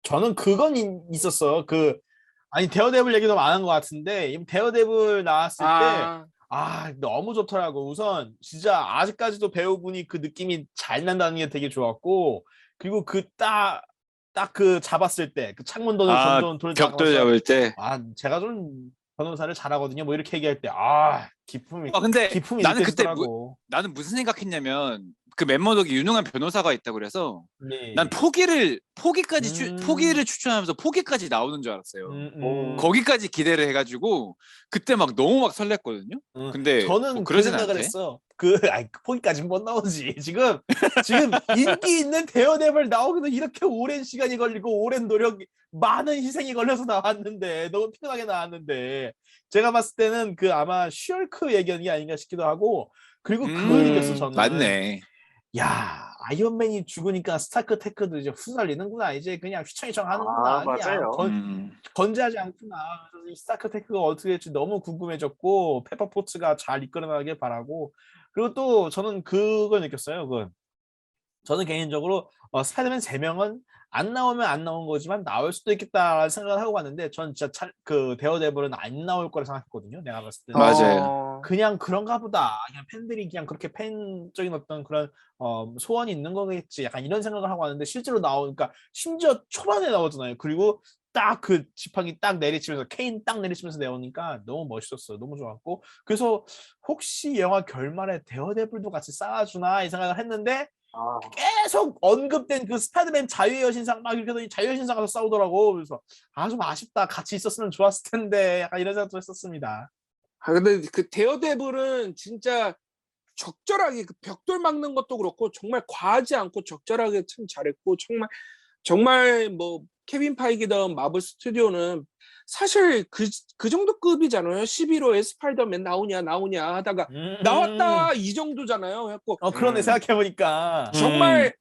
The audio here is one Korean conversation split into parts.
저는 그건 있었어요. 아니 데어데블 얘기 너무 안 한 것 같은데 이 데어데블 나왔을 때 아, 너무 좋더라고. 우선 진짜 아직까지도 배우분이 그 느낌이 잘 난다는 게 되게 좋았고, 그리고 딱 그 잡았을 때 그 창문도는 아, 돈을 벽돌 잡아서 잡을 때. 제가 좀 변호사를 잘하거든요. 뭐 이렇게 얘기할 때 근데 기품이 나는 그때 느껴지더라고. 나는 무슨 생각했냐면 그 멤버덕이 유능한 변호사가 있다고 그래서 난 네. 포기를 추천하면서 포기까지 나오는 줄 알았어요. 음. 거기까지 기대를 해가지고 그때 막 너무 막 설렜거든요. 근데 뭐 저는 그 그러진 생각을 않대. 했어. 거기까지는 못 나오지. 지금 인기 있는 데어데블 나오기도 이렇게 오랜 시간이 걸리고 오랜 노력, 많은 희생이 걸려서 나왔는데 너무 피곤하게 나왔는데 제가 봤을 때는 아마 슈얼크 예견이 아닌가 싶기도 하고, 그리고 그걸 느꼈어 저는. 맞네. 야, 아이언맨이 죽으니까 스타크 테크도 이제 후살리는구나. 이제 그냥 휘청휘청 하는구나. 그냥 맞아요. 건재하지 않구나. 그래서 이 스타크 테크가 어떻게 될지 너무 궁금해졌고, 페퍼포츠가 잘 이끌어나가길 바라고. 그리고 또 저는 그걸 느꼈어요. 저는 개인적으로 스파이더맨 3명은 안 나오면 안 나온 거지만 나올 수도 있겠다라는 생각을 하고 갔는데, 전 진짜 데어데블은 안 나올 거라 생각했거든요. 내가 봤을 때는. 맞아요. 그냥 그런가 보다. 그냥 팬들이 그냥 그렇게 팬적인 어떤 그런 소원이 있는 거겠지. 약간 이런 생각을 하고 왔는데 실제로 나오니까 심지어 초반에 나오잖아요. 그리고 딱 그 지팡이 딱 내리치면서 케인 딱 내리치면서 나오니까 너무 멋있었어요. 너무 좋았고. 그래서 혹시 영화 결말에 데어데블도 같이 쌓아주나 이 생각을 했는데 아, 계속 언급된 그 스파이더맨 자유의 여신상 막 이렇게 하더니 자유의 여신상 가서 싸우더라고. 그래서 좀 아쉽다. 같이 있었으면 좋았을 텐데 약간 이런 생각도 했었습니다. 근데 그 데어데블은 진짜 적절하게 그 벽돌 막는 것도 그렇고 정말 과하지 않고 적절하게 참 잘했고, 정말 뭐 케빈 파이기든 마블 스튜디오는 사실 그 정도 급이잖아요. 11호에 스파이더맨 나오냐 하다가 나왔다 이 정도잖아요. 해갖고 그러네 생각해보니까. 정말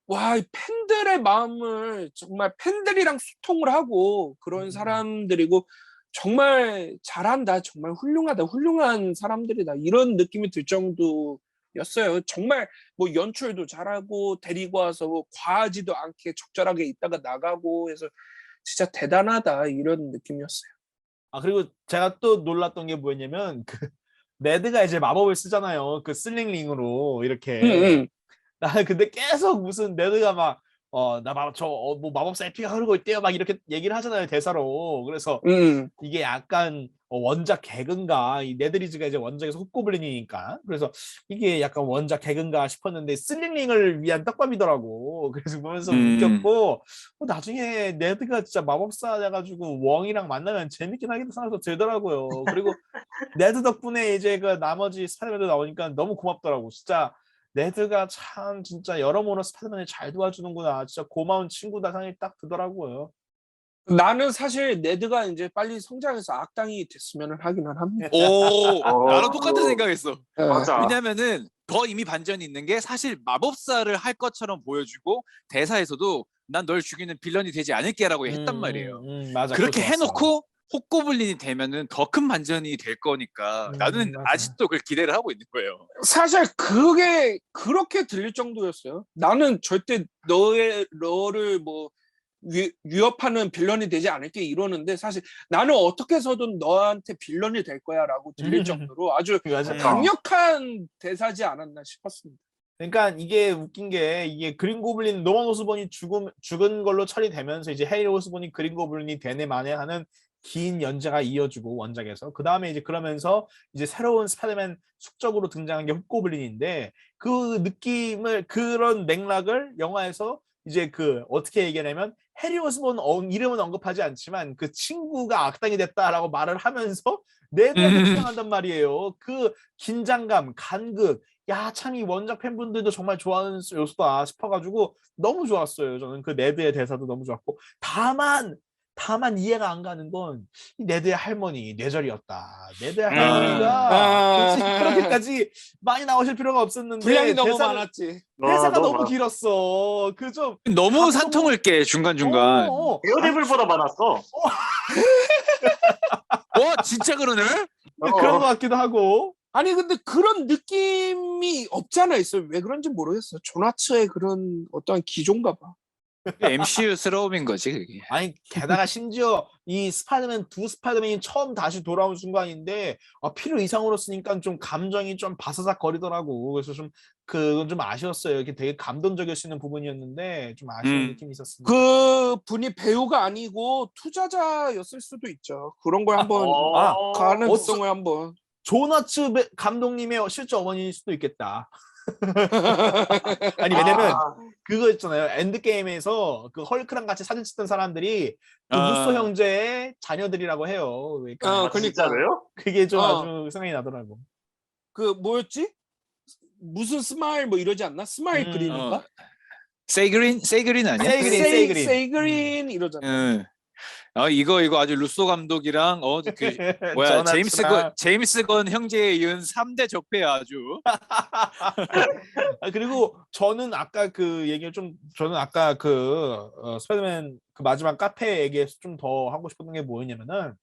와, 이 팬들의 마음을 정말 팬들이랑 소통을 하고 그런 사람들이고, 정말 잘한다, 정말 훌륭하다, 훌륭한 사람들이다, 이런 느낌이 들 정도였어요. 정말 뭐 연출도 잘하고 데리고 와서 뭐 과하지도 않게 적절하게 있다가 나가고 해서 진짜 대단하다, 이런 느낌이었어요. 그리고 제가 또 놀랐던 게 뭐였냐면 네드가 이제 마법을 쓰잖아요. 그 슬링링으로 응, 이렇게. 응. 나는 근데 계속 무슨 네드가 뭐 마법사의 피가 흐르고 있대요. 막 이렇게 얘기를 하잖아요, 대사로. 그래서 응. 이게 약간 원작 개그인가? 이 네드리즈가 이제 원작에서 헛고블린이니까. 그래서 이게 약간 원작 개그인가 싶었는데 슬링링을 위한 떡밥이더라고. 그래서 보면서 음, 웃겼고, 나중에 네드가 진짜 마법사 돼가지고 웡이랑 만나면 재밌긴 하겠다 생각도 들더라고요. 그리고 네드 덕분에 이제 그 나머지 스파이더맨도 나오니까 너무 고맙더라고. 진짜 네드가 참 진짜 여러모로 스파이더맨을 잘 도와주는구나. 진짜 고마운 친구다 생각이 딱 들더라고요. 나는 사실 네드가 이제 빨리 성장해서 악당이 됐으면 하기는 합니다. 나랑 똑같은 생각했어. 예. 맞아. 왜냐면은 더 이미 반전이 있는 게 사실 마법사를 할 것처럼 보여주고 대사에서도 난 널 죽이는 빌런이 되지 않을게라고 했단 말이에요. 맞아. 그거 그렇게 좋았어. 해놓고 헛고블린이 되면은 더 큰 반전이 될 거니까 나는 맞아. 아직도 그걸 기대를 하고 있는 거예요. 사실 그게 그렇게 들릴 정도였어요. 나는 절대 너를 뭐 위협하는 빌런이 되지 않을게 이러는데, 사실 나는 어떻게 해서든 너한테 빌런이 될 거야라고 들릴 정도로 아주 맞아. 강력한 대사지 않았나 싶었습니다. 그러니까 이게 웃긴 게 이게 그린 고블린 노만 오스본이 죽은 걸로 처리되면서 이제 해리 오스본이 그린 고블린이 되네 마네 하는 긴 연재가 이어지고 원작에서 그 다음에 이제 그러면서 이제 새로운 스파이더맨 숙적으로 등장한 게 훅고블린인데, 그 느낌을 그런 맥락을 영화에서 이제 어떻게 얘기하냐면 해리 오스본 이름은 언급하지 않지만 그 친구가 악당이 됐다라고 말을 하면서 네드한테 투영한단 말이에요. 그 긴장감, 간극, 야, 참 이 원작 팬분들도 정말 좋아하는 요소다 싶어가지고 너무 좋았어요. 저는 그 네드의 대사도 너무 좋았고, 다만 이해가 안 가는 건 이 네드의 할머니 뇌절이었다. 네드의 할머니가 굳이 그렇게까지 많이 나오실 필요가 분량이 없었는데 너무 많았지. 대사가 너무 너무 많았어. 길었어. 그 좀 너무 감동. 산통을 깨 중간중간. 아니, 데어데블보다 많았어. 와 진짜 그러네? 그런 것 같기도 하고. 아니 근데 그런 느낌이 없잖아 있어요. 왜 그런지 모르겠어. 존하츠의 그런 어떠한 기조인가 봐. MCU스러움인 거지 그게. 아니 게다가 심지어 이 두 스파이더맨이 처음 다시 돌아온 순간인데 필요 이상으로 쓰니까 좀 감정이 좀 바사삭 거리더라고. 그래서 좀 그건 좀 아쉬웠어요. 이렇게 되게 감동적일 수 있는 부분이었는데 좀 아쉬운 느낌이 있었습니다. 그 분이 배우가 아니고 투자자였을 수도 있죠. 그런 걸 한번 가능성을 한번. 조너츠 감독님의 실제 어머니일 수도 있겠다. 아니 왜냐면 그거 있잖아요. 엔드게임에서 그 헐크랑 같이 사진 찍던 사람들이 그 루소 형제의 자녀들이라고 해요. 그러니까 진짜로요? 그게 좀 아주 생각이 나더라고. 그 뭐였지? 무슨 스마일 뭐 이러지 않나? 스마일 그린인가? 세이그린 아니야? 세이그린 이러잖아. 이거 아주 루소 감독이랑 뭐야 제임스 건 형제에 이은 3대 적폐야 아주. 그리고 저는 아까 스파이더맨 그 마지막 카페 얘기에서 좀 더 하고 싶었던 게 뭐였냐면은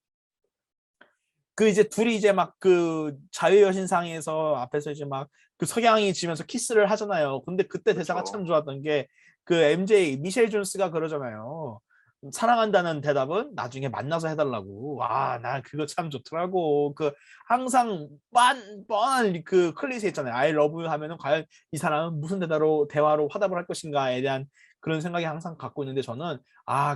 그 이제 둘이 이제 막 그 자유여신상에서 앞에서 이제 막 그 석양이 지면서 키스를 하잖아요. 근데 그때 대사가 참 좋았던 게 그 MJ 미셸 존스가 그러잖아요. 사랑한다는 대답은 나중에 만나서 해달라고. 나 그거 참 좋더라고. 그 항상 뻔한 그 클리셰 있잖아요. I love you 하면은 과연 이 사람은 무슨 대화로 화답을 할 것인가에 대한 그런 생각이 항상 갖고 있는데 저는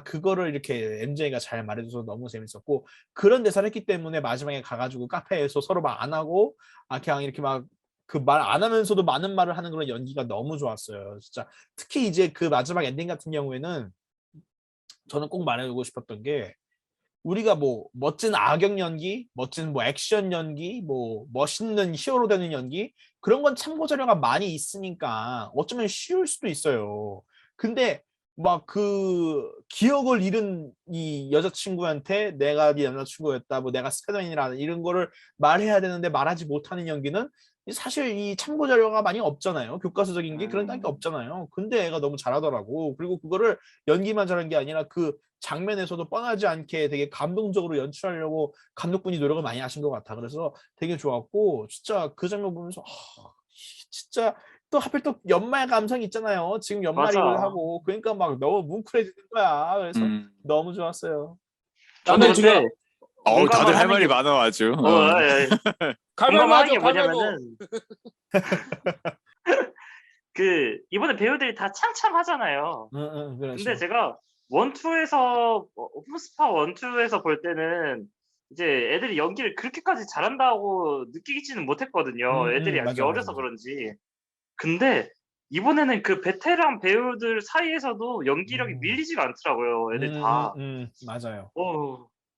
그거를 이렇게 MJ가 잘 말해줘서 너무 재밌었고 그런 대사를 했기 때문에 마지막에 가가지고 카페에서 서로 말 안 하고 그냥 이렇게 막 그 말 안 하면서도 많은 말을 하는 그런 연기가 너무 좋았어요. 진짜 특히 이제 그 마지막 엔딩 같은 경우에는 저는 꼭 말해주고 싶었던 게 우리가 뭐 멋진 악역 연기, 멋진 뭐 액션 연기, 뭐 멋있는 히어로 되는 연기 그런 건 참고 자료가 많이 있으니까 어쩌면 쉬울 수도 있어요. 근데 막 그 기억을 잃은 이 여자친구한테 내가 네 남자친구였다, 뭐 내가 스파이더맨이라 이런 거를 말해야 되는데 말하지 못하는 연기는 사실 이 참고 자료가 많이 없잖아요. 교과서적인 게 그런 게 없잖아요. 근데 애가 너무 잘하더라고. 그리고 그거를 연기만 잘한 게 아니라 그 장면에서도 뻔하지 않게 되게 감동적으로 연출하려고 감독분이 노력을 많이 하신 것 같아. 그래서 되게 좋았고 진짜 그 장면 보면서 진짜 또 하필 또 연말 감성 있잖아요. 지금 연말이기도 하고 그러니까 막 너무 뭉클해지는 거야. 그래서 너무 좋았어요. 저는 지금 다들 할 말이 많아 아주. 공감하는 게 뭐냐면은 그 이번에 배우들이 다 창창하잖아요. 그렇죠. 근데 제가 원투에서 홈스파 원투에서 볼 때는 이제 애들이 연기를 그렇게까지 잘한다고 느끼지는 못했거든요. 애들이 아직 어려서 그런지. 근데 이번에는 그 베테랑 배우들 사이에서도 연기력이 밀리지가 않더라고요. 애들 다. 맞아요.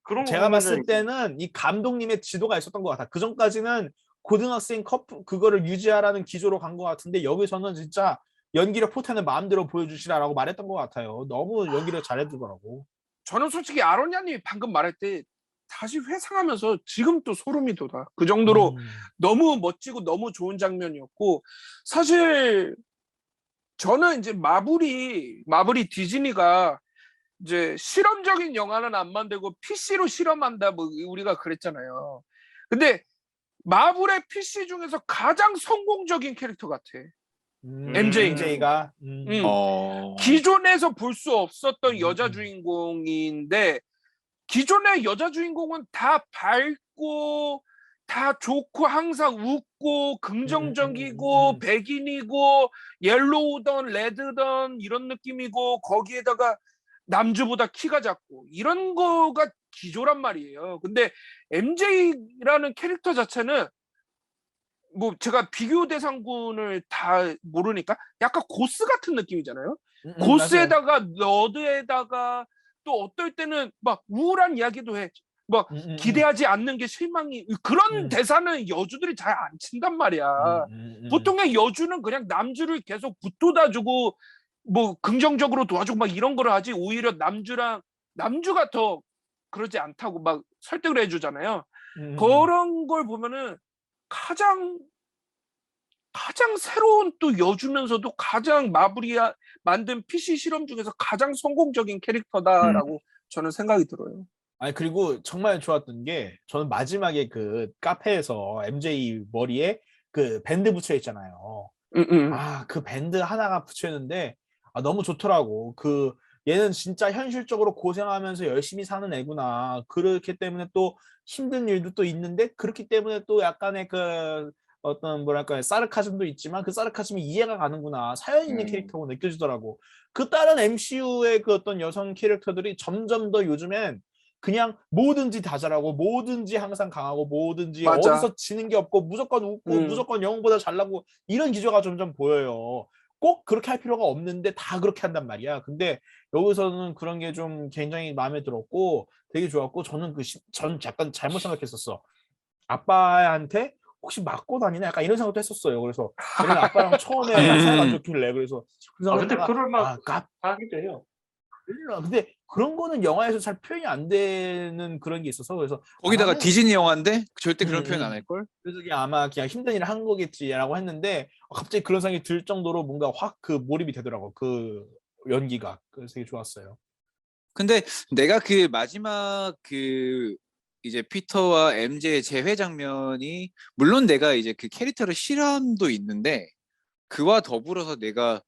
그런 제가 봤을 때는 이 감독님의 지도가 있었던 것 같아. 그 전까지는 고등학생 커플 그거를 유지하라는 기조로 간 것 같은데 여기서는 진짜 연기력 포텐을 마음대로 보여주시라라고 말했던 것 같아요. 너무 연기력 잘해주더라고. 저는 솔직히 아론야님이 방금 말할 때 다시 회상하면서 지금 또 소름이 돋아. 그 정도로 너무 멋지고 너무 좋은 장면이었고 사실 저는 이제 마블이 디즈니가 이제 실험적인 영화는 안 만들고 PC로 실험한다 뭐 우리가 그랬잖아요. 근데 마블의 PC 중에서 가장 성공적인 캐릭터 같아. MJ가. 기존에서 볼 수 없었던 여자 주인공인데 기존의 여자 주인공은 다 밝고 다 좋고 항상 웃고 긍정적이고 백인이고 옐로우던 레드던 이런 느낌이고 거기에다가 남주보다 키가 작고 이런 거가 기조란 말이에요. 근데 MJ라는 캐릭터 자체는 뭐 제가 비교 대상군을 다 모르니까 약간 고스 같은 느낌이잖아요. 고스에다가 맞아요. 너드에다가 또 어떨 때는 막 우울한 이야기도 해. 막 기대하지 않는 게 실망이 그런 대사는 여주들이 잘 안 친단 말이야. 보통의 여주는 그냥 남주를 계속 붙돋아주고 뭐 긍정적으로 도와주고 막 이런 거를 하지 오히려 남주가 더 그러지 않다고 막 설득을 해주잖아요. 그런 걸 보면은 가장 새로운 또 여주면서도 가장 마블이 만든 PC 실험 중에서 가장 성공적인 캐릭터다라고 저는 생각이 들어요. 아니 그리고 정말 좋았던 게 저는 마지막에 그 카페에서 MJ 머리에 그 밴드 붙여 있잖아요. 그 밴드 하나가 붙여 있는데 너무 좋더라고. 얘는 진짜 현실적으로 고생하면서 열심히 사는 애구나. 그렇기 때문에 또 힘든 일도 또 있는데 그렇기 때문에 또 약간의 어떤 뭐랄까요, 사르카즘도 있지만 그 사르카즘이 이해가 가는구나. 사연 있는 캐릭터가 느껴지더라고. 다른 MCU의 어떤 여성 캐릭터들이 점점 더 요즘엔 그냥 뭐든지 다 잘하고 뭐든지 항상 강하고 뭐든지 맞아. 어디서 지는 게 없고 무조건 웃고 음. 무조건 영웅보다 잘나고 이런 기조가 점점 보여요. 꼭 그렇게 할 필요가 없는데 다 그렇게 한단 말이야. 근데 여기서는 그런 게 좀 굉장히 마음에 들었고 되게 좋았고 전 약간 잘못 생각했었어. 아빠한테 혹시 맞고 다니나 약간 이런 생각도 했었어요. 그래서 왜냐면 아빠랑 처음에 막 사이가 안 좋길래 그래서 그 근데 생각했다가 그럴만 하기도 해요. 근데 그런 거는 영화에서 잘 표현이 안 되는 그런 게 있어서 그래서 거기다가 나는 디즈니 영화인데 절대 그런 표현 안 할걸? 그래서 그게 아마 그냥 힘든 일을 한 거겠지라고 했는데 갑자기 그런 생각이 들 정도로 뭔가 확 몰입이 되더라고 그 연기가. 그래서 되게 좋았어요. 근데 내가 그 마지막 이제 피터와 MJ의 재회 장면이 물론 내가 이제 그 캐릭터를 싫어함도 있는데 그와 더불어서 내가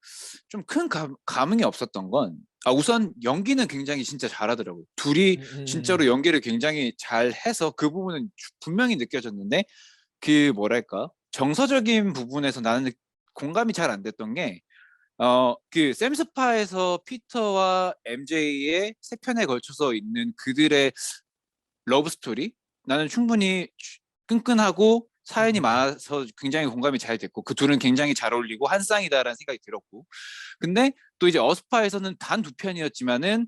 좀 큰 감흥이 없었던 건 우선 연기는 굉장히 진짜 잘하더라고요. 둘이 진짜로 연기를 굉장히 잘해서 그 부분은 분명히 느껴졌는데 뭐랄까 정서적인 부분에서 나는 공감이 잘 안 됐던 게 샘스파에서 피터와 MJ의 세 편에 걸쳐서 있는 그들의 러브 스토리 나는 충분히 끈끈하고 사연이 많아서 굉장히 공감이 잘 됐고 그 둘은 굉장히 잘 어울리고 한 쌍이다라는 생각이 들었고 근데 또 이제 어스파에서는 단 두 편이었지만은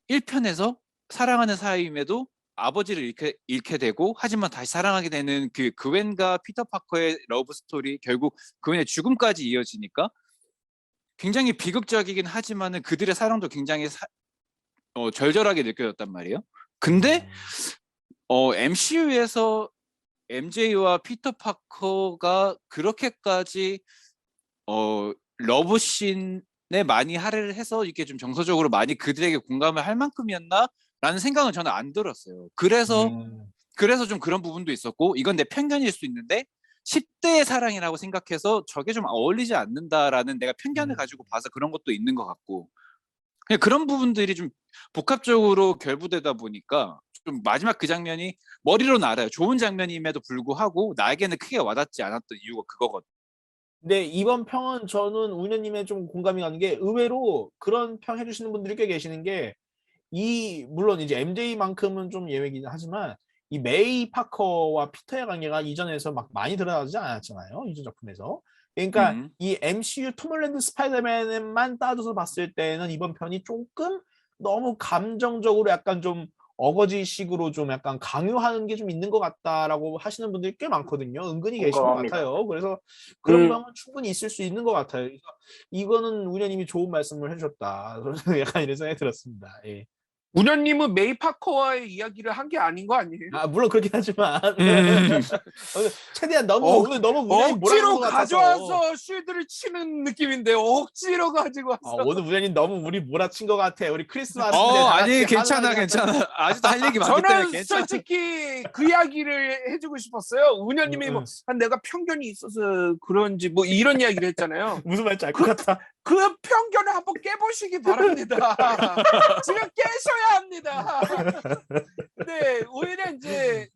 1편에서 사랑하는 사이임에도 아버지를 잃게 되고 하지만 다시 사랑하게 되는 그웬과 피터 파커의 러브 스토리 결국 그웬의 죽음까지 이어지니까 굉장히 비극적이긴 하지만은 그들의 사랑도 굉장히 절절하게 느껴졌단 말이에요. 근데 MCU에서 MJ와 피터 파커가 그렇게까지 러브씬에 많이 할애를 해서 이렇게 좀 정서적으로 많이 그들에게 공감을 할 만큼이었나라는 생각은 저는 안 들었어요. 그래서 좀 그런 부분도 있었고 이건 내 편견일 수 있는데 10대의 사랑이라고 생각해서 저게 좀 어울리지 않는다라는 내가 편견을 가지고 봐서 그런 것도 있는 것 같고 그냥 그런 부분들이 좀 복합적으로 결부되다 보니까 좀 마지막 그 장면이 머리로는 알아요. 좋은 장면임에도 불구하고 나에게는 크게 와닿지 않았던 이유가 그거거든요. 근데 이번 평은 저는 우녀님의 좀 공감이 가는 게 의외로 그런 평 해주시는 분들이 꽤 계시는 게 물론 이제 MJ만큼은 좀 예외이긴 하지만 이 메이 파커와 피터의 관계가 이전에서 막 많이 드러나지 않았잖아요. 이전 작품에서. 그러니까 이 MCU 톰 홀랜드 스파이더맨만 따져서 봤을 때는 이번 편이 조금 너무 감정적으로 약간 좀 어거지식으로 좀 약간 강요하는 게 좀 있는 것 같다라고 하시는 분들이 꽤 많거든요. 은근히 계신 것 공감합니다. 같아요. 그래서 그런 점은 충분히 있을 수 있는 것 같아요. 그래서 이거는 우녀님이 좋은 말씀을 해주셨다. 저는 약간 이런 생각이 들었습니다. 예. 우녀님은 메이 파커와의 이야기를 한 게 아닌 거 아니에요? 물론 그렇긴 하지만 최대한 오늘 너무 우녀님 몰아가는 억지로 것 같아서 가져와서 쉴드를 치는 느낌인데 억지로 가지고 왔어. 오늘 우녀님 너무 우리 몰아친 것 같아. 우리 크리스마스인데 다 아니 같이 괜찮아 하늘하게 괜찮아. 아직도 할 얘기 많기 때문에 저는 괜찮아. 솔직히 그 이야기를 해주고 싶었어요. 우녀님이 내가 편견이 있어서 그런지 뭐 이런 이야기를 했잖아요. 무슨 말인지 알 것 같아. 그 편견을 한번 깨보시기 바랍니다. 지금 깨셔야 합니다. 근데 오히려 이제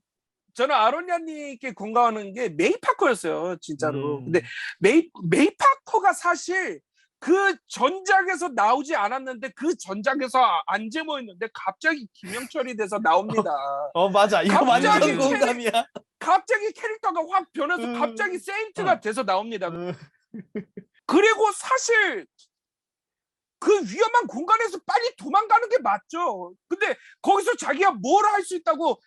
저는 아로니아님께 공감하는 게 메이 파커였어요, 진짜로. 근데 메이 파커가 사실 그 전작에서 나오지 않았는데 그 전작에서 안 제모였는데 갑자기 김영철이 돼서 나옵니다. 맞아. 이거 갑자기 완전 공감이야. 갑자기 캐릭터가 확 변해서 갑자기 세인트가 돼서 나옵니다. 그리고 사실 그 위험한 공간에서 빨리 도망가는 게 맞죠. 근데 거기서 자기가 뭘 할 수 있다고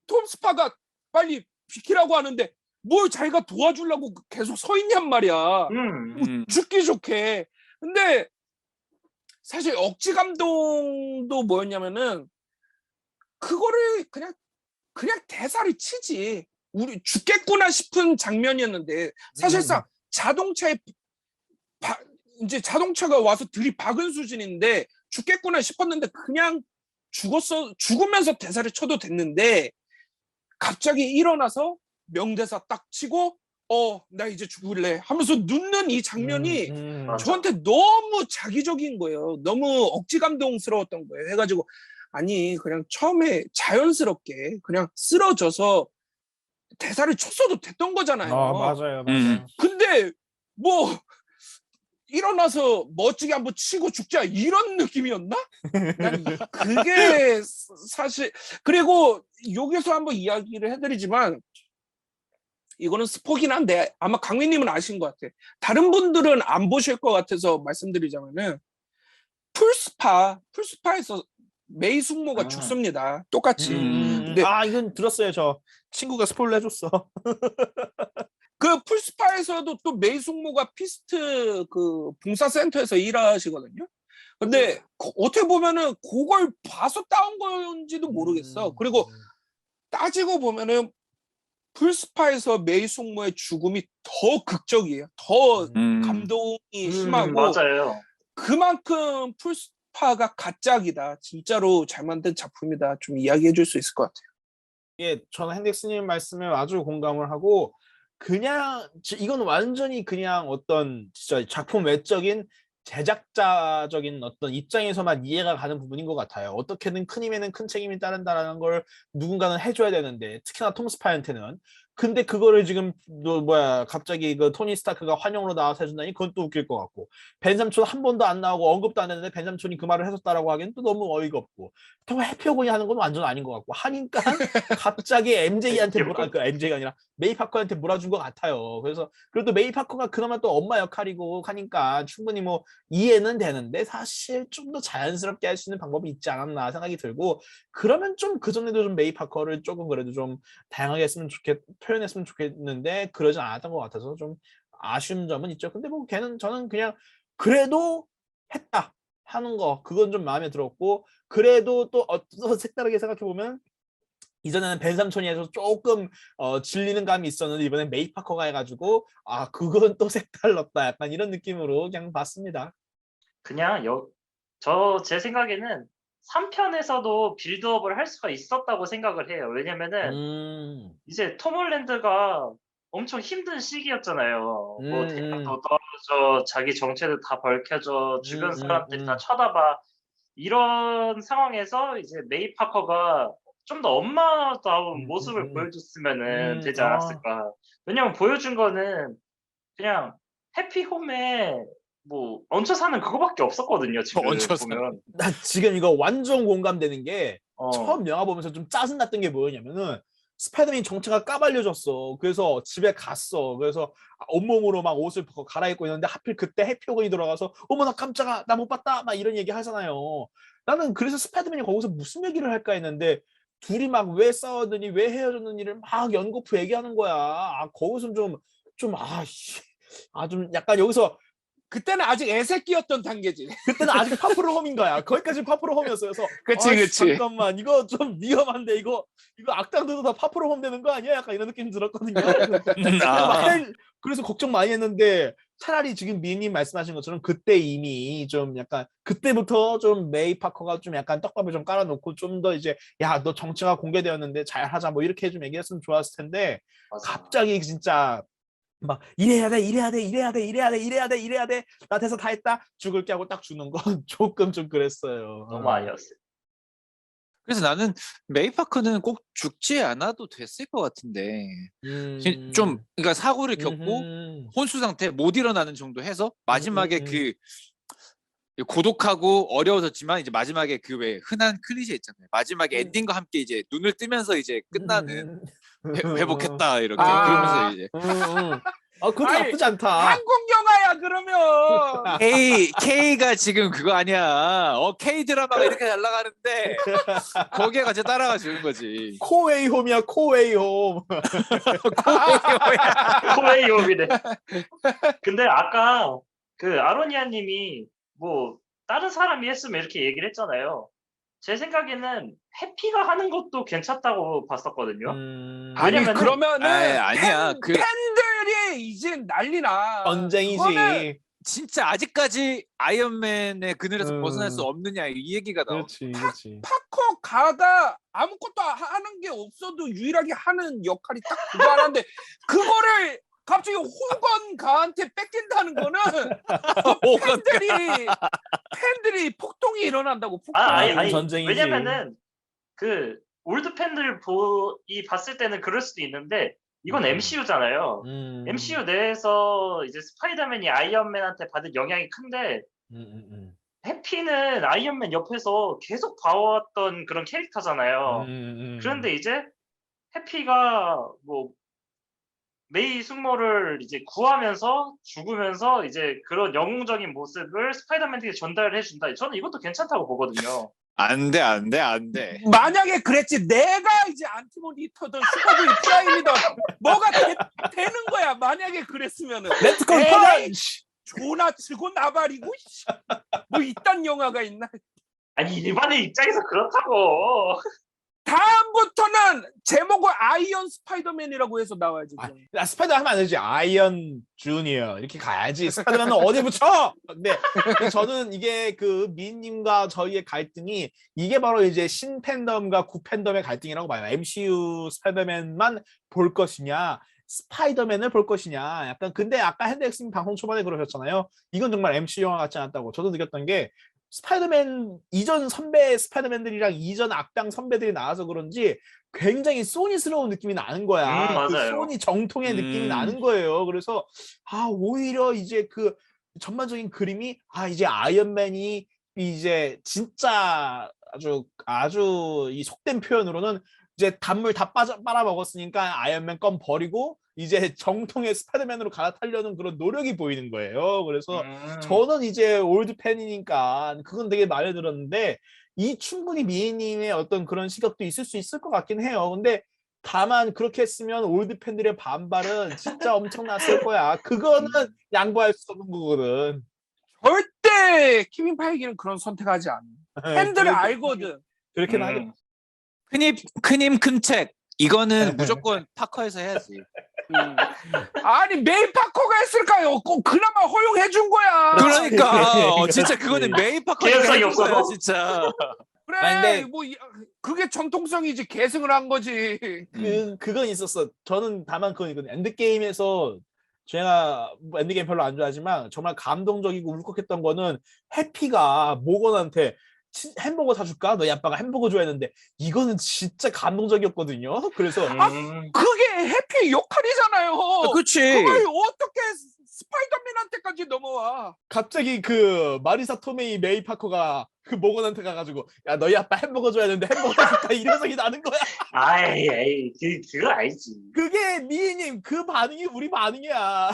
톰 스파가 빨리 비키라고 하는데 뭘 자기가 도와주려고 계속 서 있냔 말이야. 죽기 좋게. 근데 사실 억지 감동도 뭐였냐면은 그거를 그냥 대사를 치지. 우리 죽겠구나 싶은 장면이었는데 사실상 이제 자동차가 와서 들이박은 수준인데 죽겠구나 싶었는데 그냥 죽으면서 대사를 쳐도 됐는데 갑자기 일어나서 명대사 딱 치고 나 이제 죽을래 하면서 눕는 이 장면이 맞아. 저한테 너무 자기적인 거예요. 너무 억지 감동스러웠던 거예요. 해가지고 아니 그냥 처음에 자연스럽게 그냥 쓰러져서 대사를 쳤어도 됐던 거잖아요. 맞아요, 음. 근데 뭐 일어나서 멋지게 한번 치고 죽자 이런 느낌이었나? 난 그게 사실 그리고 여기서 한번 이야기를 해드리지만 이거는 스포긴 한데 아마 강민님은 아신 것 같아. 다른 분들은 안 보실 것 같아서 말씀드리자면은 풀스파에서 메이 숙모가 아. 죽습니다. 똑같이. 근데 이건 들었어요. 저 친구가 스포일 해줬어. 그 풀스파에서도 또 메이 숙모가 피스트 그 봉사센터에서 일하시거든요. 근데 어떻게 보면은 그걸 봐서 따온 건지도 모르겠어. 그리고 따지고 보면은 풀스파에서 메이 숙모의 죽음이 더 극적이에요. 더 감동이 심하고 맞아요. 그만큼 풀스파가 가짝이다. 진짜로 잘 만든 작품이다. 좀 이야기해 줄 수 있을 것 같아요. 예, 저는 핸덱스님 말씀에 아주 공감을 하고 그냥 이건 완전히 그냥 어떤 진짜 작품 외적인 제작자적인 어떤 입장에서만 이해가 가는 부분인 것 같아요. 어떻게든 큰 힘에는 큰 책임이 따른다라는 걸 누군가는 해줘야 되는데 특히나 톰 스파이한테는 근데 그거를 지금 갑자기 그 토니 스타크가 환영으로 나와서 해준다니 그건 또 웃길 것 같고 벤 삼촌 한 번도 안 나오고 언급도 안 했는데 벤 삼촌이 그 말을 해줬다라고 하기엔 또 너무 어이가 없고 또 해피어군이 하는 건 완전 아닌 것 같고 하니까 갑자기 MJ한테 MJ가 아니라 메이 파커한테 몰아준 것 같아요. 그래서 그래도 메이 파커가 그나마 또 엄마 역할이고 하니까 충분히 뭐 이해는 되는데 사실 좀 더 자연스럽게 할 수 있는 방법이 있지 않았나 생각이 들고 그러면 좀 그전에도 좀 메이 파커를 조금 그래도 좀 다양하게 표현했으면 좋겠는데 그러진 않았던 것 같아서 좀 아쉬운 점은 있죠. 근데 뭐 저는 그냥 그래도 했다 하는 거 그건 좀 마음에 들었고 그래도 또 색다르게 생각해 보면 이전에는 벤 삼촌이 해서 조금 질리는 감이 있었는데 이번엔 메이 파커가 해가지고 그건 또 색달랐다 약간 이런 느낌으로 그냥 봤습니다. 그냥 제 생각에는 3편에서도 빌드업을 할 수가 있었다고 생각을 해요. 왜냐면은 이제 톰 홀랜드가 엄청 힘든 시기였잖아요. 뭐 대학도 떨어져 자기 정체도 다 밝혀져 주변 사람들이 다 쳐다봐 이런 상황에서 이제 메이 파커가 좀 더 엄마다운 모습을 보여줬으면은 되지 않았을까. 왜냐면 보여준 거는 그냥 해피홈에 뭐 얹혀 사는 그거밖에 없었거든요. 지금 얹혀 사는. 보면. 나 지금 이거 완전 공감되는 게 처음 어. 영화 보면서 좀 짜증났던 게 뭐였냐면은 스파이더맨 정체가 까발려졌어. 그래서 집에 갔어. 그래서 온몸으로 막 옷을 갈아입고 있는데 하필 그때 해피오건이 들어가서 어머나 깜짝아 나 못 봤다 막 이런 얘기 하잖아요. 나는 그래서 스파이더맨이 거기서 무슨 얘기를 할까 했는데 둘이 막 왜 싸웠느니 왜 헤어졌느니를 막 연거푸 얘기하는 거야. 거기서 좀 약간 여기서 그때는 아직 애새끼였던 단계지. 그때는 아직 파프로 홈인 거야. 거기까지 파프로 홈이었어요. 그래서 그치. 잠깐만 이거 좀 위험한데 이거 악당들도 다 파프로 홈 되는 거 아니야? 약간 이런 느낌 들었거든요. 그래서 걱정 많이 했는데 차라리 지금 미님 말씀하신 것처럼 그때 이미 좀 약간 그때부터 좀 메이 파커가 좀 약간 떡밥을 좀 깔아놓고 좀 더 이제 야 너 정체가 공개되었는데 잘하자 뭐 이렇게 좀 얘기했으면 좋았을 텐데 맞아. 갑자기 진짜 막 이래야 돼 나 대사 다 했다 죽을게 하고 딱 주는 건 조금 좀 그랬어요. 너무 아니었어요. 그래서 나는 메이 파커는 꼭 죽지 않아도 됐을 것 같은데 좀 그러니까 사고를 겪고 혼수 상태 못 일어나는 정도 해서 마지막에 그 고독하고 어려워졌지만 이제 마지막에 그 왜 흔한 클리셰 있잖아요. 마지막에 엔딩과 함께 이제 눈을 뜨면서 이제 끝나는 회복했다 이렇게 그러면서 이제 그것도 아니, 나쁘지 않다. 한국 영화야 그러면. K가 지금 그거 아니야. K 드라마가 이렇게 잘 나가는데 거기에 같이 따라가 주는 거지. 코웨이홈이야 코웨이홈. 코웨이홈이네. 근데 아까 그 아로니아님이 뭐 다른 사람이 했으면 이렇게 얘기를 했잖아요. 제 생각에는 해피가 하는 것도 괜찮다고 봤었거든요. 아니 왜냐면은 그러면은 아니야. 팬들이 이제 난리나. 전쟁이지. 그거는 진짜 아직까지 아이언맨의 그늘에서 벗어날 수 없느냐 이 얘기가 나와. 그렇지. 파커 가가 아무것도 하는 게 없어도 유일하게 하는 역할이 딱 그거 하나인데 그거를 갑자기 호건 가한테 뺏긴다는 거는 팬들이 폭동이 일어난다고. 폭동. 아니 전쟁이지. 왜냐면은 그 올드 팬들 봤을 때는 그럴 수도 있는데 이건 MCU잖아요. MCU 내에서 이제 스파이더맨이 아이언맨한테 받은 영향이 큰데 해피는 아이언맨 옆에서 계속 봐왔던 그런 캐릭터잖아요. 그런데 이제 해피가 뭐 메이 숙모를 이제 구하면서 죽으면서 이제 그런 영웅적인 모습을 스파이더맨에게 전달해 준다. 저는 이것도 괜찮다고 보거든요. 안 돼. 만약에 그랬지 내가 이제 안티모니터든 슈퍼보이 프라임이든 뭐가 되는 거야. 만약에 그랬으면은 Let's go 에이, punch! 조나 치고 나발이고 뭐 이딴 영화가 있나. 아니 일반의 입장에서 그렇다고. 다음부터는 제목을 아이언 스파이더맨이라고 해서 나와야지. 스파이더맨 하면 안 되지. 아이언 주니어 이렇게 가야지. 스파이더맨은 어디 붙여? 근데 저는 이게 그 미인님과 저희의 갈등이 이게 바로 이제 신 팬덤과 구 팬덤의 갈등이라고 봐요. MCU 스파이더맨만 볼 것이냐, 스파이더맨을 볼 것이냐. 약간 근데 아까 핸드엑스님 방송 초반에 그러셨잖아요. 이건 정말 MCU 영화 같지 않았다고. 저도 느꼈던 게 스파이더맨 이전 선배 스파이더맨들이랑 이전 악당 선배들이 나와서 그런지 굉장히 소니스러운 느낌이 나는 거야. 그 맞아요. 소니 정통의 느낌이 나는 거예요. 그래서 오히려 이제 그 전반적인 그림이 이제 아이언맨이 이제 진짜 아주 이 속된 표현으로는 이제 단물 다 빨아먹었으니까 아이언맨 건 버리고 이제 정통의 스파이더맨으로 갈아타려는 그런 노력이 보이는 거예요. 그래서 저는 이제 올드 팬이니까 그건 되게 마음에 들었는데 이 충분히 미애님의 어떤 그런 시각도 있을 수 있을 것 같긴 해요. 근데 다만 그렇게 했으면 올드 팬들의 반발은 진짜 엄청났을 거야. 그거는 양보할 수 없는 거거든. 절대 케빈 파이기는 그런 선택하지 않아. 팬들은 알거든. 그렇긴 하겠다. 큰힘 큰 책. 이거는 무조건 파커에서 해야지. 아니 메이 파커가 했을까요? 꼭 그나마 허용해 준 거야. 그러니까 진짜 그거는 메이 파커가 개연성이 한 거야, 없어서? 진짜. 그래 아니, 근데- 뭐 그게 전통성이지. 계승을 한 거지. 그건 있었어. 저는 다만 그건 있거든. 엔드게임에서 제가 뭐 엔드게임 별로 안 좋아하지만 정말 감동적이고 울컥했던 거는 해피가 모건한테 햄버거 사줄까? 너희 아빠가 햄버거 좋아했는데 이거는 진짜 감동적이었거든요. 그래서 그게 해피 역할이잖아요. 그렇지. 그걸 어떻게 스파이더맨한테까지 넘어와? 갑자기 그 마리사 토메이 메이 파커가 그 모건한테 가가지고 야 너희 아빠 햄버거 좋아했는데 햄버거 사줄까? 이 녀석이 나는 거야. 아이 그거 알지. 그게 미희님 그 반응이 우리 반응이야.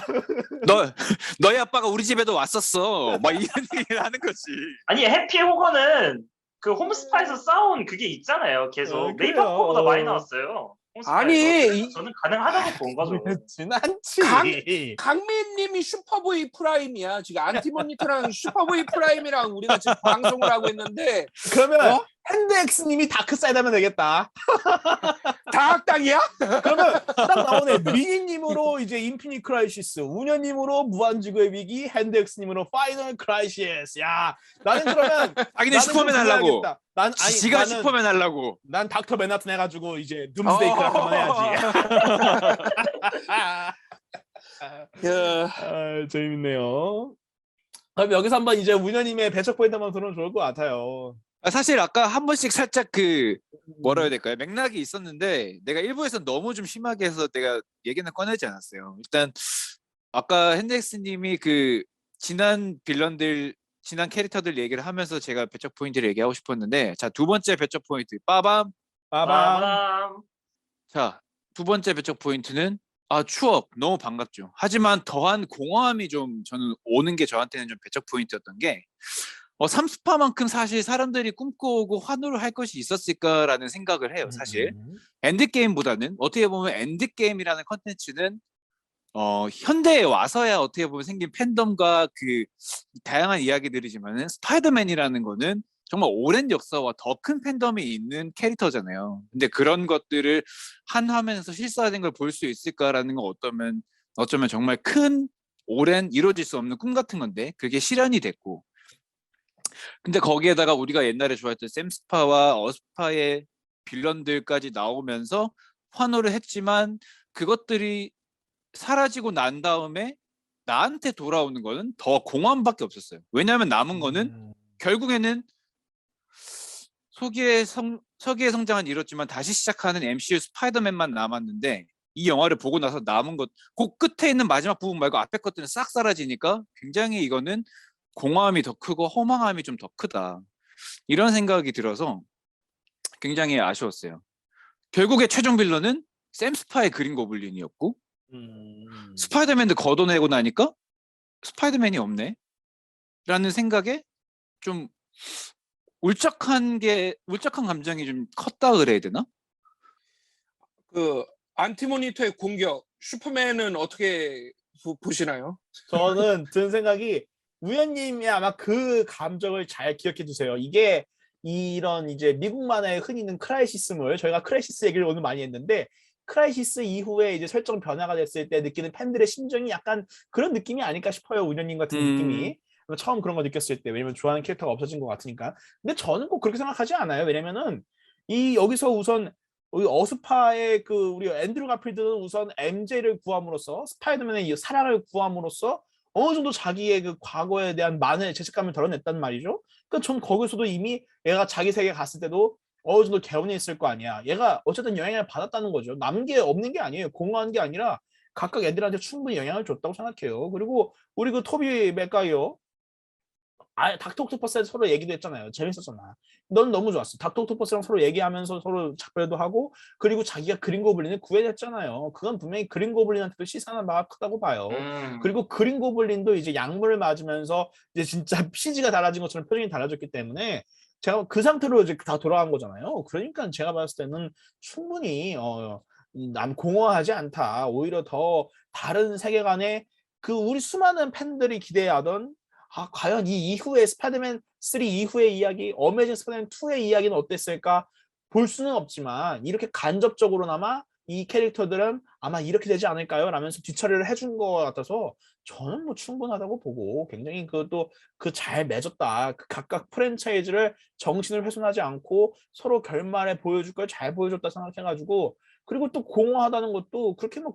너희 아빠가 우리 집에도 왔었어. 막 이런 얘기를 하는 거지. 아니 해피 호거는 그 홈스파에서 싸운 그게 있잖아요. 계속 그래요. 메이파커보다 많이 나왔어요. 홈스파에서. 아니, 그래서 저는 가능하다고 본 거죠. 그렇진 않지. 강민님이 슈퍼보이 프라임이야. 지금 안티모니터랑 슈퍼보이 프라임이랑 우리가 지금 방송을 하고 있는데 그러면 핸드엑스님이 다크사이드 하면 되겠다. 다 악당이야? 그러면 딱 나오네. 미니님으로 이제 인피니트 크라이시스, 운현님으로 무한지구의 위기, 핸드엑스님으로 파이널 크라이시스. 야, 나는 그러면 자기는 슈퍼맨 하려고. 지가 나는, 슈퍼맨 하려고. 난 닥터 맨하튼 해가지고 이제 둠스데이 클락 한번 해야지. 재밌네요. 그럼 여기서 한번 이제 운현님의 배척 포인트 한번 들어보면 좋을 것 같아요. 사실 아까 한 번씩 살짝 그 뭐라 해야 될까요? 맥락이 있었는데 내가 일부에서 너무 좀 심하게 해서 내가 얘기는 꺼내지 않았어요. 일단 아까 핸드엑스님이 그 지난 캐릭터들 얘기를 하면서 제가 배척 포인트를 얘기하고 싶었는데, 자, 두 번째 배척 포인트 빠밤. 빠밤. 자, 두 번째 배척 포인트는 추억 너무 반갑죠. 하지만 더한 공허함이 좀 저는 오는 게 저한테는 좀 배척 포인트였던 게, 3스파만큼 사실 사람들이 꿈꿔오고 환호를 할 것이 있었을까라는 생각을 해요. 사실 엔드게임보다는 어떻게 보면 엔드게임이라는 컨텐츠는 현대에 와서야 어떻게 보면 생긴 팬덤과 그 다양한 이야기들이지만은 스파이더맨이라는 거는 정말 오랜 역사와 더 큰 팬덤이 있는 캐릭터잖아요. 근데 그런 것들을 한 화면에서 실사된 걸 볼 수 있을까라는 건 어쩌면 정말 큰 오랜 이루어질 수 없는 꿈 같은 건데 그게 실현이 됐고, 근데 거기에다가 우리가 옛날에 좋아했던 샘스파와 어스파의 빌런들까지 나오면서 환호를 했지만 그것들이 사라지고 난 다음에 나한테 돌아오는 거는 더 공허함밖에 없었어요. 왜냐하면 남은 거는 결국에는 서기의 성장은 이뤘지만 다시 시작하는 MCU 스파이더맨만 남았는데 이 영화를 보고 나서 남은 것, 그 끝에 있는 마지막 부분 말고 앞에 것들은 싹 사라지니까 굉장히 이거는 공허함이 더 크고 허망함이 좀 더 크다. 이런 생각이 들어서 굉장히 아쉬웠어요. 결국에 최종 빌런은 샘 스파의 그린 고블린이었고 스파이더맨도 걷어내고 나니까 스파이더맨이 없네? 라는 생각에 좀 울적한 감정이 좀 컸다 그래야 되나? 그 안티모니터의 공격 슈퍼맨은 어떻게 보시나요? 저는 든 생각이 우연님이 아마 그 감정을 잘 기억해 주세요. 이게 이런 이제 미국 만화에 흔히 있는 크라이시스물, 저희가 크라이시스 얘기를 오늘 많이 했는데 크라이시스 이후에 이제 설정 변화가 됐을 때 느끼는 팬들의 심정이 약간 그런 느낌이 아닐까 싶어요. 우연님 같은 느낌이. 처음 그런 거 느꼈을 때. 왜냐면 좋아하는 캐릭터가 없어진 것 같으니까. 근데 저는 꼭 그렇게 생각하지 않아요. 왜냐면은 이 여기서 우선 우리 어스파의 그 우리 앤드류 가필드는 우선 MJ를 구함으로써 스파이더맨의 이 사랑을 구함으로써 어느 정도 자기의 그 과거에 대한 많은 죄책감을 덜어냈단 말이죠. 그러니까 전 거기서도 이미 얘가 자기 세계에 갔을 때도 어느 정도 개운해 있을 거 아니야. 얘가 어쨌든 영향을 받았다는 거죠. 남은 게 없는 게 아니에요. 공허한 게 아니라 각각 애들한테 충분히 영향을 줬다고 생각해요. 그리고 우리 그 토비 맥가이어 닥터 옥토퍼스에 서로 얘기도 했잖아요. 재밌었잖아. 넌 너무 좋았어. 닥터 옥토퍼스랑 서로 얘기하면서 서로 작별도 하고 그리고 자기가 그린 고블린을 구해냈잖아요. 그건 분명히 그린 고블린한테도 시사하는 바가 크다고 봐요. 그리고 그린 고블린도 이제 약물을 맞으면서 이제 진짜 피지가 달라진 것처럼 표정이 달라졌기 때문에 제가 그 상태로 이제 다 돌아간 거잖아요. 그러니까 제가 봤을 때는 충분히 남 공허하지 않다. 오히려 더 다른 세계관에 그 우리 수많은 팬들이 기대하던 과연 이 이후에 스파이더맨 3 이후의 이야기, 어메이징 스파이더맨 2의 이야기는 어땠을까 볼 수는 없지만 이렇게 간접적으로나마 이 캐릭터들은 아마 이렇게 되지 않을까요? 라면서 뒤처리를 해준 것 같아서 저는 뭐 충분하다고 보고 굉장히 그것도 그 잘 맺었다. 그 각각 프랜차이즈를 정신을 훼손하지 않고 서로 결말에 보여줄 걸 잘 보여줬다 생각해가지고 그리고 또 공허하다는 것도 그렇게 뭐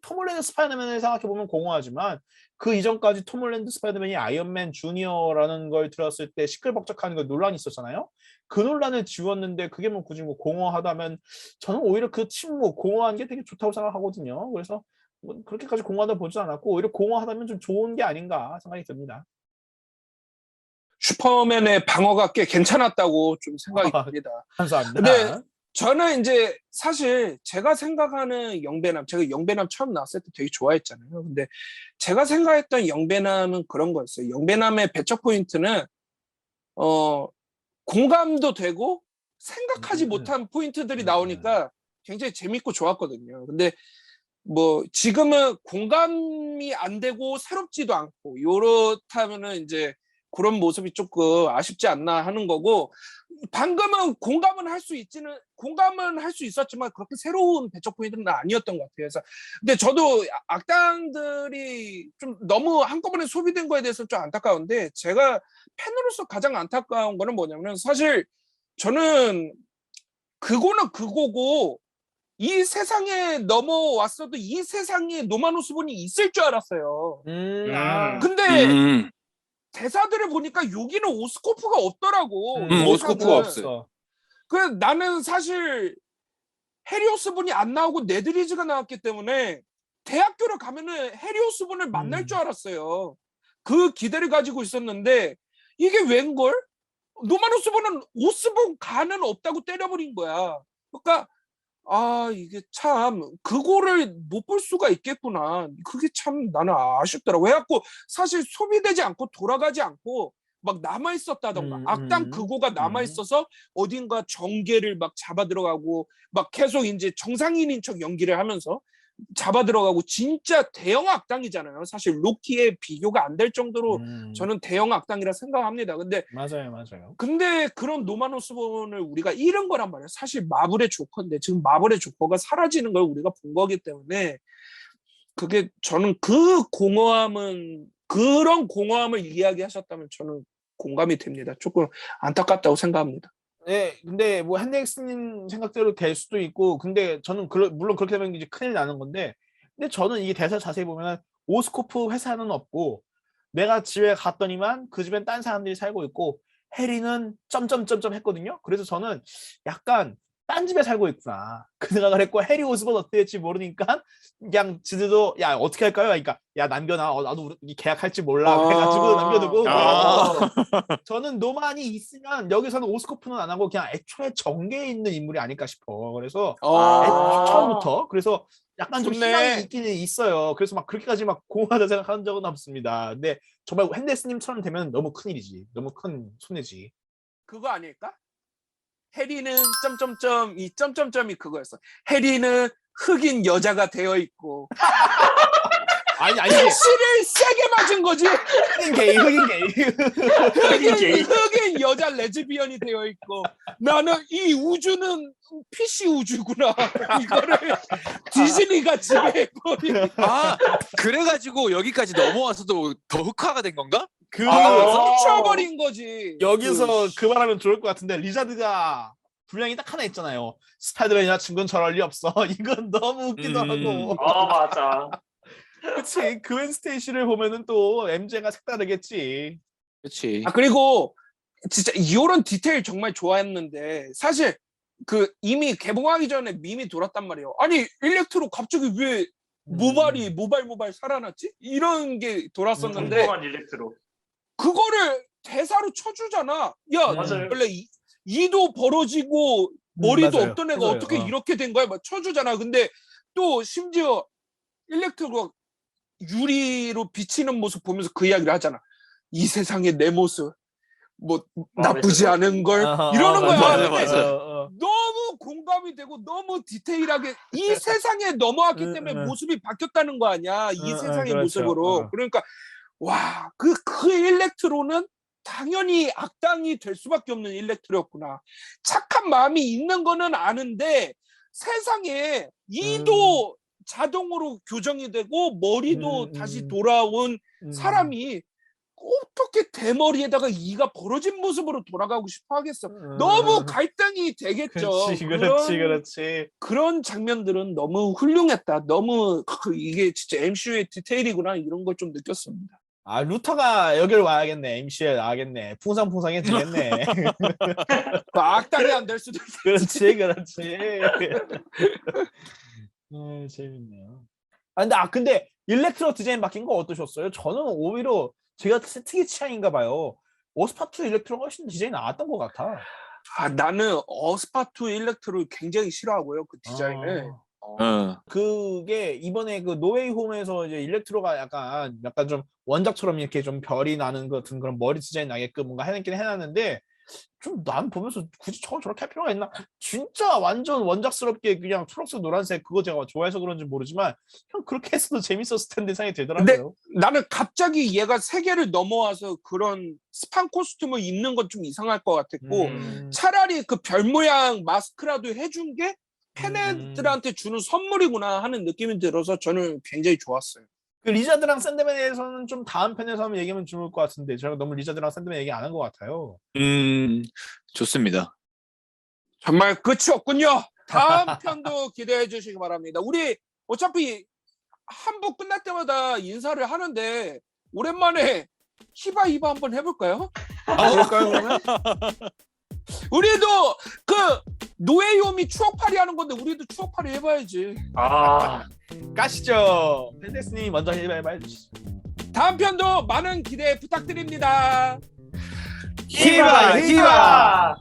톰 홀랜드 스파이더맨을 생각해보면 공허하지만 그 이전까지 톰 홀랜드 스파이더맨이 아이언맨 주니어라는 걸 들었을 때 시끌벅적하는 거 논란이 있었잖아요. 그 논란을 지웠는데 그게 뭐 굳이 뭐 공허하다면 저는 오히려 그 침묵, 공허한 게 되게 좋다고 생각하거든요. 그래서 뭐 그렇게까지 공허하다 보지 않았고 오히려 공허하다면 좀 좋은 게 아닌가 생각이 듭니다. 슈퍼맨의 방어가 꽤 괜찮았다고 좀 생각이 듭니다. 감사합니다. 근데 저는 이제 사실 제가 생각하는 영배남, 제가 영배남 처음 나왔을 때 되게 좋아했잖아요. 근데 제가 생각했던 영배남은 그런 거였어요. 영배남의 배척 포인트는 공감도 되고 생각하지 못한 포인트들이 나오니까 굉장히 재밌고 좋았거든요. 근데 뭐 지금은 공감이 안 되고 새롭지도 않고 요렇다면은 이제 그런 모습이 조금 아쉽지 않나 하는 거고 방금은 공감은 할 수 있었지만 그렇게 새로운 배척 포인트는 아니었던 것 같아요. 그래서 근데 저도 악당들이 좀 너무 한꺼번에 소비된 거에 대해서 좀 안타까운데 제가 팬으로서 가장 안타까운 거는 뭐냐면 사실 저는 그거는 그거고 이 세상에 넘어왔어도 이 세상에 노마노스본이 있을 줄 알았어요. 근데 대사들을 보니까 여기는 오스코프가 없더라고. 오스코프가 없어요. 그래서 나는 사실 해리 오스본이 안 나오고 네드리즈가 나왔기 때문에 대학교를 가면은 해리 오스본을 만날 줄 알았어요. 그 기대를 가지고 있었는데 이게 웬걸? 노만 오스본은 오스본 가는 없다고 때려버린 거야. 그러니까 이게 참 그거를 못 볼 수가 있겠구나. 그게 참 나는 아쉽더라고. 해갖고 사실 소비되지 않고 돌아가지 않고 막 남아있었다던가 악당 그거가 남아있어서 어딘가 정계를 막 잡아 들어가고 막 계속 이제 정상인인 척 연기를 하면서 잡아 들어가고 진짜 대형 악당이잖아요. 사실 로키에 비교가 안 될 정도로 저는 대형 악당이라 생각합니다. 근데 맞아요. 근데 그런 노만 오스본을 우리가 잃은 거란 말이에요. 사실 마블의 조커인데 지금 마블의 조커가 사라지는 걸 우리가 본 거기 때문에 그게 저는 그 공허함은 그런 공허함을 이야기하셨다면 저는 공감이 됩니다. 조금 안타깝다고 생각합니다. 네, 근데 뭐 핸드엑스님 생각대로 될 수도 있고, 근데 저는 물론 그렇게 되면 이제 큰일 나는 건데, 근데 저는 이게 대사 자세히 보면 오스코프 회사는 없고 내가 집에 갔더니만 그 집엔 딴 사람들이 살고 있고 해리는 점점점점 했거든요. 그래서 저는 약간 딴 집에 살고 있구나 그 생각을 했고 해리 오스본 어떻게 될지 모르니까 그냥 지들도 야 어떻게 할까요? 그러니까 야 남겨놔 나도 계약할지 몰라 그래가지고 남겨두고 저는 노만이 있으면 여기서는 오스코프는 안 하고 그냥 애초에 정계에 있는 인물이 아닐까 싶어. 그래서 처음부터 그래서 약간 좀 좋네. 희망이 있기는 있어요. 그래서 막 그렇게까지 막 공허하다 생각한 적은 없습니다. 근데 정말 핸데스님처럼 되면 너무 큰일이지. 너무 큰 손해지. 그거 아닐까? 해리는 점점점 이 점점점이 그거였어. 해리는 흑인 여자가 되어 있고 아니 패시를 세게 맞은 거지. 흑인 게이. 흑인 여자 레즈비언이 되어 있고 나는 이 우주는 PC 우주구나. 이거를 디즈니가 지배해버린. 아 그래가지고 여기까지 넘어와서도 더 흑화가 된 건가? 훔쳐버린 거지. 여기서 그 말하면 좋을 것 같은데 리자드가 분량이 딱 하나 있잖아요. 스파이더맨이나 친구는 저럴 리 없어. 이건 너무 웃기더라고. 맞아. 그치. 그웬 스테이시를 보면은 또 MJ가 색다르겠지. 그렇지. 그리고 진짜 이런 디테일 정말 좋아했는데 사실 그 이미 개봉하기 전에 밈이 돌았단 말이에요. 아니 일렉트로 갑자기 왜 모발 살아났지? 이런 게 돌았었는데 궁금한 일렉트로. 그거를 대사로 쳐주잖아. 야 맞아요. 원래 이도 벌어지고 머리도 맞아요. 없던 애가 맞아요. 어떻게 이렇게 된 거야? 막 쳐주잖아. 근데 또 심지어 일렉트로가 유리로 비치는 모습 보면서 그 이야기를 하잖아. 이 세상에 내 모습 뭐 나쁘지 맞아요. 않은 걸 이러는 거야. 맞아, 근데 맞아. 너무 공감이 되고 너무 디테일하게 이 세상에 넘어왔기 때문에 모습이 바뀌었다는 거 아니야. 이 세상의 그렇죠. 모습으로. 그러니까 와, 그 일렉트로는 당연히 악당이 될 수밖에 없는 일렉트로였구나. 착한 마음이 있는 거는 아는데 세상에 이도 자동으로 교정이 되고 머리도 다시 돌아온 사람이 어떻게 대머리에다가 이가 벌어진 모습으로 돌아가고 싶어 하겠어. 너무 갈등이 되겠죠. 그렇지. 그런 장면들은 너무 훌륭했다. 너무 이게 진짜 MCU의 디테일이구나 이런 걸 좀 느꼈습니다. 아 루터가 여기를 와야겠네. MC에 나가겠네. 풍성풍성해 되겠네. 악당이 안 될 수도 있어. 그렇지. 재밌네요. 근데 일렉트로 디자인 바뀐 거 어떠셨어요? 저는 오히려 제가 특이 취향인가 봐요. 오스파투 일렉트로가 훨씬 디자인이 나왔던 것 같아. 나는 어스파투 일렉트로를 굉장히 싫어하고요. 그 디자인을. 그게 이번에 그 노웨이 홈에서 이제 일렉트로가 약간 좀 원작처럼 이렇게 좀 별이 나는 것 같은 그런 머리 디자인 나게끔 뭔가 해놨긴 해놨는데 좀 난 보면서 굳이 저렇게 할 필요가 있나? 진짜 완전 원작스럽게 그냥 초록색 노란색 그거 제가 좋아해서 그런지 모르지만 그냥 그렇게 했어도 재밌었을 텐데 생각이 들더라고요. 근데 나는 갑자기 얘가 세계를 넘어와서 그런 스판 코스튬을 입는 건 좀 이상할 것 같았고 차라리 그 별 모양 마스크라도 해준 게 팬애들한테 주는 선물이구나 하는 느낌이 들어서 저는 굉장히 좋았어요. 그 리자드랑 샌드맨에서는 좀 다음 편에서 한번 얘기하면 좋을 것 같은데 제가 너무 리자드랑 샌드맨 얘기 안 한 것 같아요. 좋습니다. 정말 끝이 없군요. 다음 편도 기대해 주시기 바랍니다. 우리 어차피 한 부 끝날 때마다 인사를 하는데 오랜만에 히바히바 한번 해볼까요? 그럴까요 그러면? 우리도 그 노예요미 추억팔이 하는 건데 우리도 추억팔이 해봐야지. 가시죠. 펜데스님 먼저 해주시죠. 다음 편도 많은 기대 부탁드립니다. 히바!